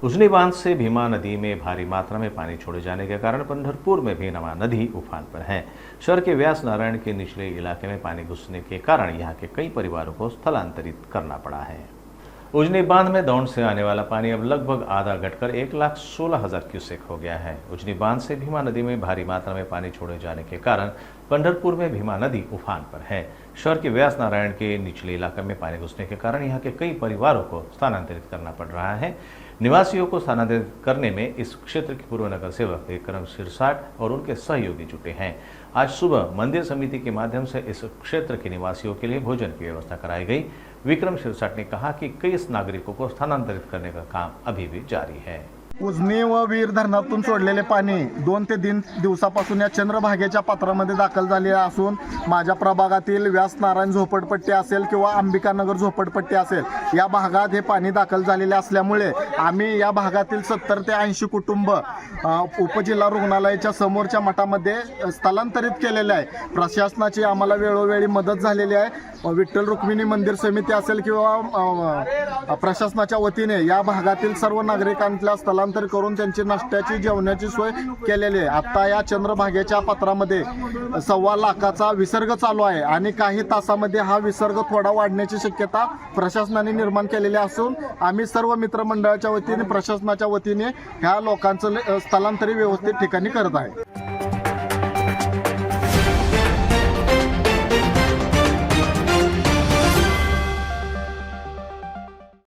उजनी बांध से भीमा नदी में भारी मात्रा में पानी छोड़े जाने के कारण पंढरपुर में भी नमा नदी उफान पर है। शहर के व्यास नारायण के निचले इलाके में पानी घुसने के कारण यहाँ के कई परिवारों को स्थलांतरित करना पड़ा है। उजनी बांध में दौंड से आने वाला पानी अब लगभग आधा घटकर 1,16,000 क्यूसेक हो गया है। उजनी बांध से भीमा नदी में भारी मात्रा में पानी छोड़े जाने के कारण पंढरपुर में भीमा नदी उफान पर है। शहर के व्यास नारायण के निचले इलाके में पानी घुसने के कारण यहाँ के कई परिवारों को स्थानांतरित करना पड़ रहा है। निवासियों को स्थानांतरित करने में इस क्षेत्र के पूर्व नगर सेवक विक्रम सिरसाट और उनके सहयोगी जुटे हैं। आज सुबह मंदिर समिति के माध्यम से इस क्षेत्र के निवासियों के लिए भोजन की व्यवस्था कराई गई। विक्रम सिरसाट ने कहा कि कई नागरिकों को स्थानांतरित करने का काम अभी भी जारी है। उजनी व वीर धरणातून सोडलेले पाणी 2 ते 3 दिवसापासून या चंद्रभागेच्या पात्रामध्ये दाखल झाले असून माझ्या प्रभागातील व्यास नारायण झोपडपट्टी असेल किंवा अंबिकानगर झोपडपट्टी असेल या भागात हे पाणी दाखल झालेले असल्यामुळे आम्ही या भागातील 70 ते 80 कुटुंब उपजिल्हा रुग्णालयाच्या समोरच्या मठामध्ये स्थलांतरित केलेले आहे। प्रशासनाची आम्हाला वेळोवेळी मदत झालेली आहे। विठ्ठल रुक्मिणी मंदिर समिती असेल किंवा प्रशासनाच्या वतीने या भागातील सर्व नागरिकांना स्थलांतर करून त्यांची नाश्त्याची जेवणाची सोय केलेली आहे। आता या चंद्रभागेच्या पात्रामध्ये 1.25 लाखाचा विसर्ग चालू आहे आणि काही तासामध्ये हा विसर्ग थोडा वाढण्याची शक्यता प्रशासनाने निर्माण केलेली असून आम्ही सर्व मित्रमंडळाच्या वतीने प्रशासनाच्या वतीने ह्या लोकांचं स्थलांतरित व्यवस्थित ठिकाणी करत आहे।